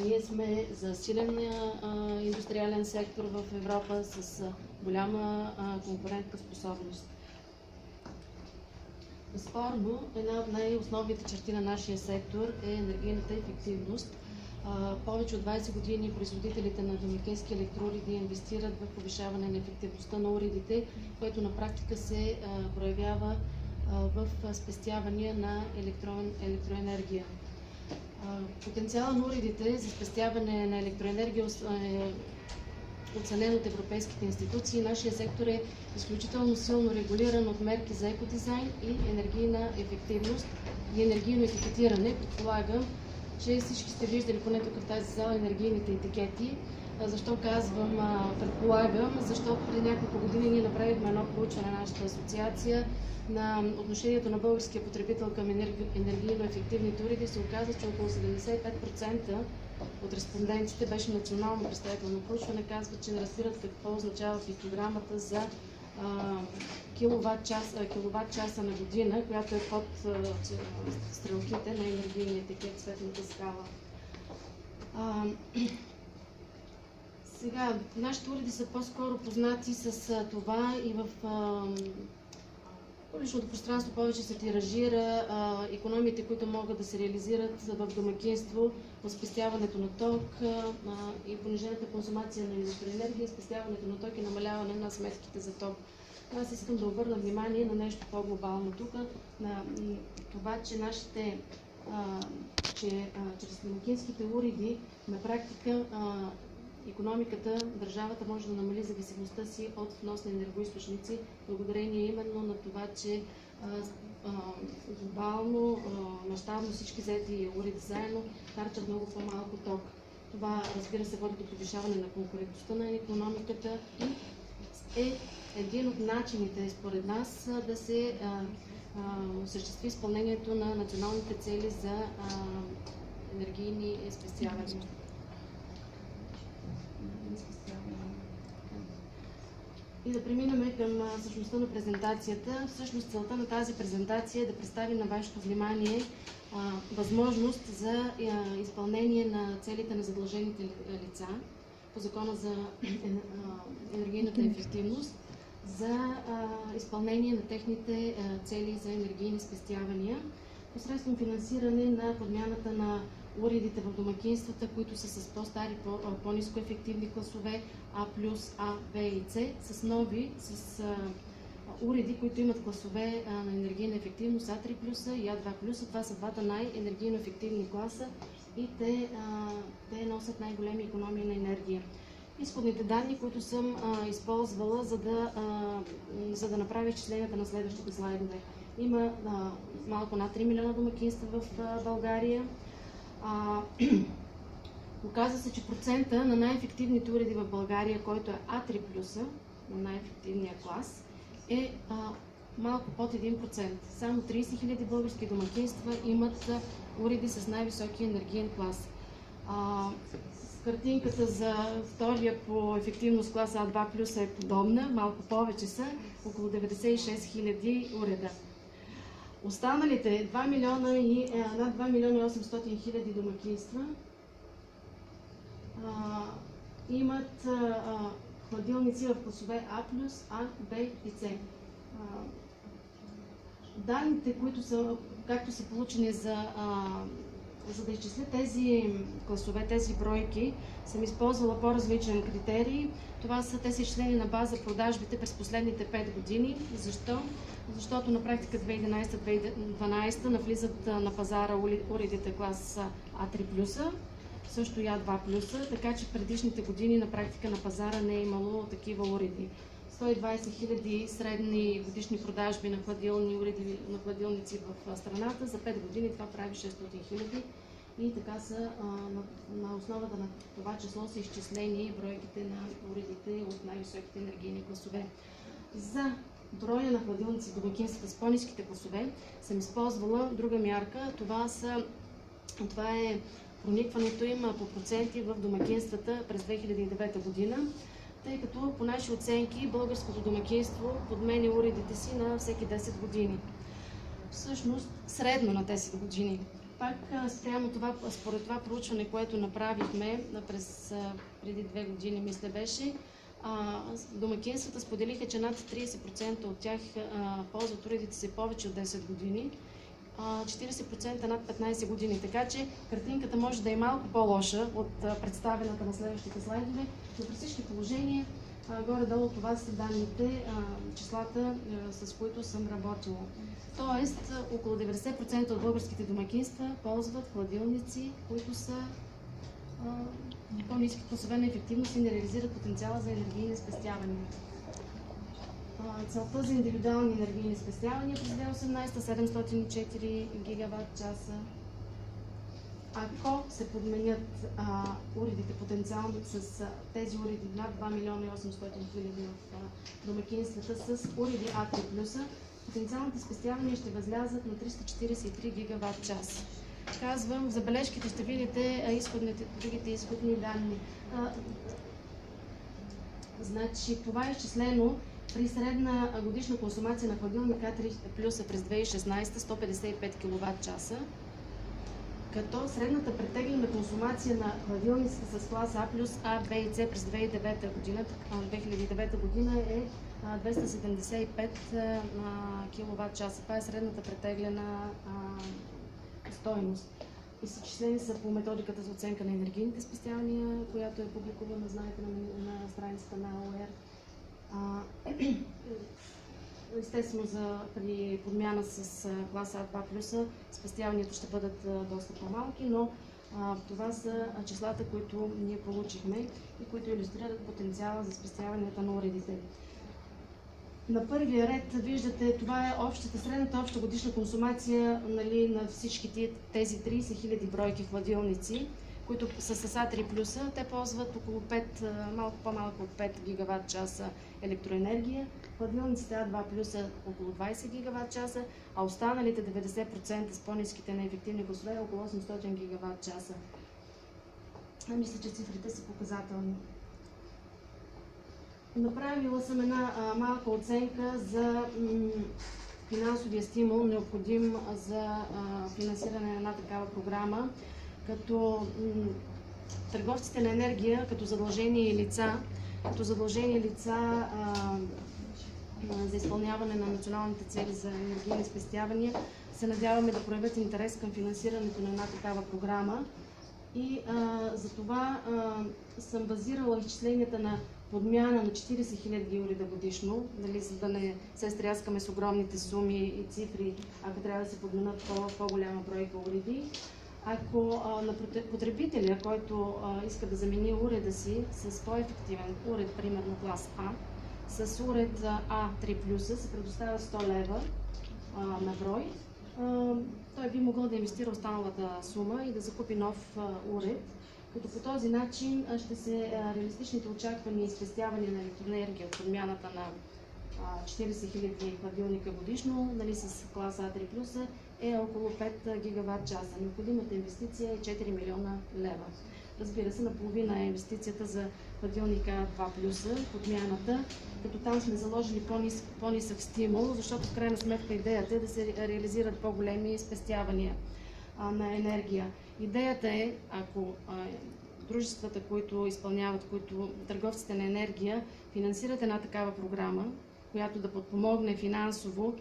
Ние сме за силен индустриален сектор в Европа с голяма конкурентна способност. Безспорно, една от най-основните черти на нашия сектор е енергийната ефективност. Повече от 20 години производителите на домакински електроуреди инвестират в повишаване на ефективността на уредите, което на практика се проявява в спестявания на електроенергия. Потенциалът на уредите за спестяване на електроенергия е оценен от европейските институции. Нашия сектор е изключително силно регулиран от мерки за екодизайн и енергийна ефективност и енергийно етикетиране. Предполагам, че всички сте виждали, поне тук в тази зала, енергийните етикети. Защо казвам предполагам? Защото преди няколко години ние направихме едно проучване на нашата асоциация на отношението на българския потребител към енергийно ефективните уреди. Се оказа, че около 75% от респондентите, беше национално представително проучване, казват, че не разбират какво означава пиктограмата за киловатт-часа на година, която е под стрелките на енергийния етикет, светната скала. Сега, нашите уреди са по-скоро познати с това и в публичното пространство повече се тиражира икономиите, които могат да се реализират в домакинство от спестяването на ток и понижената консумация на електроенергия, спестяването на ток и намаляване на сметките за ток. Аз искам да обърна внимание на нещо по-глобално тук, на това, че чрез домакинските уреди на практика икономиката, държавата може да намали зависимостта си от внос на енергоизточници, благодарение именно на това, че глобално, мащабно всички заети уреди заедно харчат много по-малко ток. Това, разбира се, води до повишаване на конкурентността на икономиката и е един от начините, според нас, да се осъществи изпълнението на националните цели за енергийни спестявания. И да преминем към същността на презентацията. Всъщност целта на тази презентация е да представи на вашето внимание възможност за изпълнение на целите на задължените лица по Закона за енергийната ефективност, за изпълнение на техните цели за енергийни спестявания, посредством финансиране на подмяната на уредите в домакинствата, които са с по-стари, по-ниско ефективни класове А+, А, Б и С, с нови, с уреди, които имат класове на енергийна ефективност А3+, и А2+. Това са двата най-енергийно ефективни класа и те носят най-големи икономии на енергия. Изходните данни, които съм използвала, за да направя изчисленията на следващите слайдове. Има малко над 3 милиона домакинства в България. Оказва се, че процента на най-ефективните уреди в България, който е А3+, на най-ефективния клас, е малко под 1%. Само 30 000 български домакинства имат уреди с най-високи енергиен клас. Картинката за втория по ефективност клас А2+ е подобна, малко повече са, около 96 000 уреда. Останалите над 2 милиона и 800 хиляди домакинства имат хладилници в класове А+, А, Б и С. Данните, които са, както са получени за да изчисля тези класове, тези бройки, съм използвала по-различен критерий. Те са изчислени на база продажбите през последните 5 години. Защо? Защото на практика 2011-2012 навлизат на пазара уредите клас А3+, също и А2+, така че предишните години на практика на пазара не е имало такива уреди. 120 хиляди средни годишни продажби на хладилници в страната. За 5 години това прави 600 хиляди и така са на основата на това число са изчислени бройките на уредите от най-високите енергийни класове. За броя на хладилници в домакинствата с по-ниските класове съм използвала друга мярка. Това е проникването им по проценти в домакинствата през 2009 година, тъй като по наши оценки българското домакинство подменя уредите си на всеки 10 години. Всъщност, средно на 10 години. Пак спрямо това, според това проучване, което направихме преди 2 години, мисля беше, домакинствата споделиха, че над 30% от тях ползват уредите си повече от 10 години, 40% над 15 години. Така че картинката може да е малко по-лоша от представената на следващите слайдове, но при всички положения горе-долу това са данните, числата, с които съм работила. Тоест, около 90% от българските домакинства ползват хладилници, които са по-ниски класове на ефективност и не реализират потенциала за енергийни спестявания. Целта за индивидуални енергийни спестявания през 2018 704 гигаватт часа. Ако се подменят уредите потенциално с тези уреди над 2 милиона и 800 хиляди в домакинствата с уреди А3+, потенциалните спестявания ще възлязат на 343 гигаватт час. Казвам, в забележките ще видите другите изходни данни. Значи, това е изчислено при средна годишна консумация на хладилник А3+ през 2016 155 кВт часа, като средната претеглена консумация на хладилниците с клас А+, А, Б и С през 2009 година е 275 кВт часа. Това е средната претеглена стойност. Изчислени са по методиката за оценка на енергийните спестявания, която е публикувана, знаете, на страницата на ОЕР. Естествено, при подмяна с класа А2+, спестяванията ще бъдат доста по-малки, но това са числата, които ние получихме и които илюстрират потенциала за спестяванията на уредите. На първия ред виждате, това е средната обща годишна консумация, нали, на всички тези 30 000 бройки хладилници, които са с А3+, те ползват около 5, малко по-малко от 5 гигаватт часа електроенергия, хладилниците А2+ около 20 гигаватт часа, а останалите 90% с по-ниските неефективни класове около 800 гигаватт часа. Мисля, че цифрите са показателни. Направила съм една малка оценка за финансовия стимул, необходим за финансиране на една такава програма, като търговците на енергия, като задължени лица за изпълняване на националните цели за енергийни спестявания, се надяваме да проявят интерес към финансирането на една такава програма. И за това съм базирала изчисленията на подмяна на 40 000 уреда годишно, нали, за да не се стряскаме с огромните суми и цифри, ако трябва да се подменят по-голяма бройка уреди. Ако на потребителя, който иска да замени уреда си с по-ефективен уред, примерно клас А, с уред А3+, се предоставя 100 лева на брой, той би могъл да инвестира останалата сума и да закупи нов уред, като по този начин ще се реалистичните очаквания и спестявания на електроенергия от подмяната на 40 000 хладилника годишно, нали, с клас А3+, е около 5 гигаватт часа. Необходимата инвестиция е 4 милиона лева. Разбира се, наполовина е инвестицията за хладилника А2+, подмяната, като там сме заложили по-нисък стимул, защото в крайна сметка идеята е да се реализират по-големи спестявания на енергия. Идеята е, ако дружествата, които изпълняват, търговците на енергия, финансират една такава програма, която да подпомогне финансово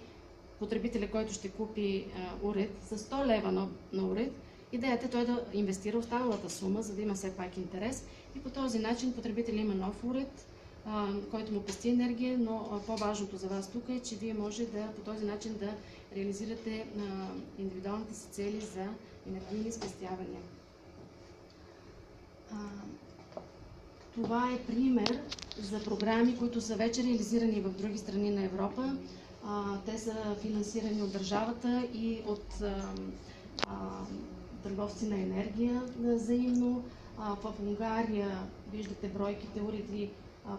потребителя, който ще купи уред, с 100 лева на уред, идеята е той да инвестира останалата сума, за да има все пак интерес и по този начин потребителя има нов уред, който му пести енергия, но по-важното за вас тук е, че вие може по този начин да реализирате индивидуалните си цели за енергийни спестявания. Това е пример за програми, които са вече реализирани в други страни на Европа. Те са финансирани от държавата и от търговци на енергия взаимно. В Унгария виждате бройките уреди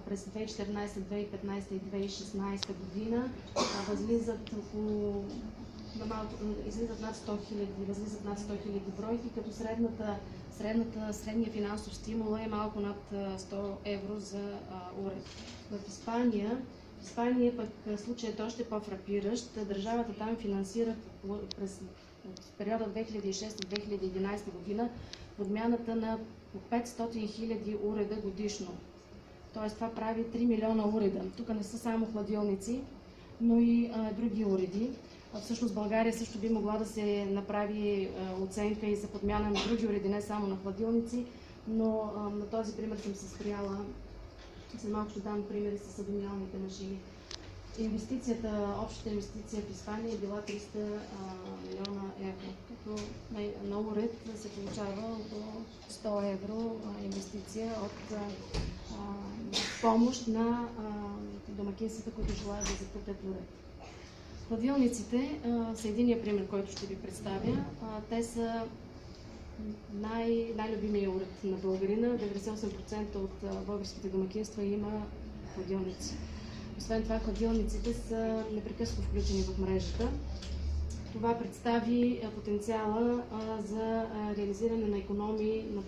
през 2014, 2015 и 2016 година. Възлизат над 100 000 бройки, като средния финансов стимул е малко над 100 евро за уред. В Испания пък случаят е още по-фрапиращ. Държавата там финансира през от периода 2006-2011 година подмяната на по 500 000 уреда годишно. Тоест това прави 3 милиона уреда. Тук не са само хладилници, но и други уреди. Всъщност България също би могла да се направи оценка и за подмяна на други уреди, не само на хладилници, но на този пример съм се спряла. След малко ще дам примери с съдомиалните машини. Общата инвестиция в Испания е била 300 милиона евро, като на уред се получава до 100 евро инвестиция от помощ на домакинствата, които желаят да закупят уред. Хладилниците са единия пример, който ще ви представя. Те са най-любимия уред на българина. 98% от българските домакинства има хладилници. Освен това, хладилниците са непрекъснато включени в мрежата. Това представи потенциала за реализиране на икономии в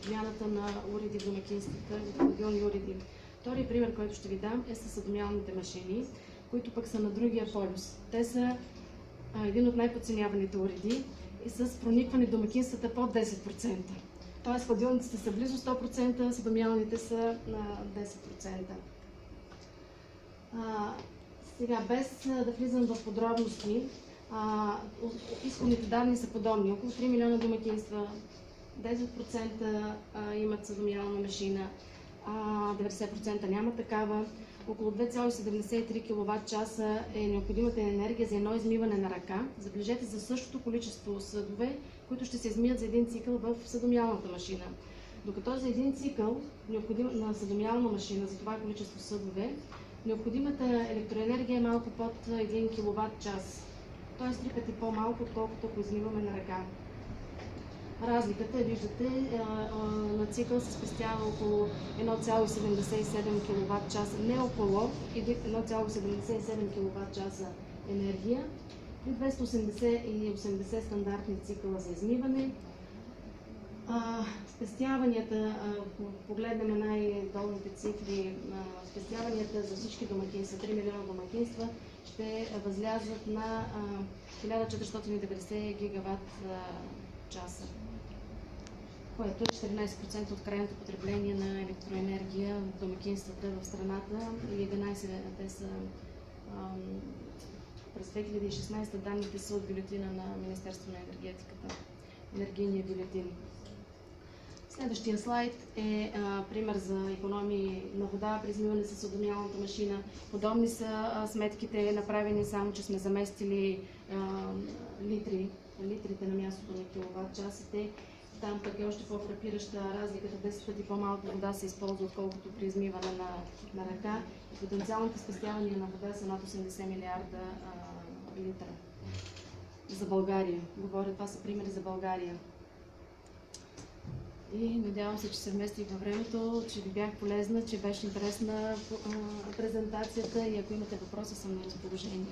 подмяната на уреди в домакинствата, в хладилни уреди. Вторият пример, който ще ви дам, е с съдомиалните машини, които пък са на другия полюс. Те са един от най-подценяваните уреди и с проникване в домакинствата под 10%. Тоест хладилниците са близо 100%, съдомиалните са на 10%. Сега, без да влизам в подробности, изходните данни са подобни. Около 3 милиона домакинства, 10% имат съдомиална машина, 90% няма такава. Около 2,73 кВт е необходимата енергия за едно измиване на ръка. Забележете, за същото количество съдове, които ще се измият за един цикъл в съдомиалната машина. Докато за един цикъл на съдомиална машина, за това количество съдове, необходимата електроенергия е малко под 1 кВт, т.е. 3 пъти по-малко, отколкото ако измиваме на ръка. Разликата, виждате, на цикъл се спестява около 1,77 кВт, не около 1,77 кВт енергия и 280 стандартни цикъла за измиване. Спестяванията, ако погледнем най-долните цифри, спестяванията за всички домакинства, 3 милиона домакинства, ще възлязат на 1490 гигаватт часа, което е 14% от крайното потребление на електроенергия в домакинствата в страната и 11% те са през 2016 данните са от бюлетина на Министерството на енергетиката, енергийния бюлетин. Следващия слайд е пример за икономии на вода при измиване с съдомиалната машина. Подобни са сметките, направени само, че сме заместили литрите на мястото на киловатт-часите. Там пък е още по-фрапираща разликата, 10 пъти по-малко вода се използва, отколкото при измиване на ръка. И потенциалните спестявания на вода са над 80 милиарда литра. За България. Това са примери за България. И надявам се, че се вместих във времето, че ви бях полезна, че беше интересна презентацията и ако имате въпроси, съм на разположение.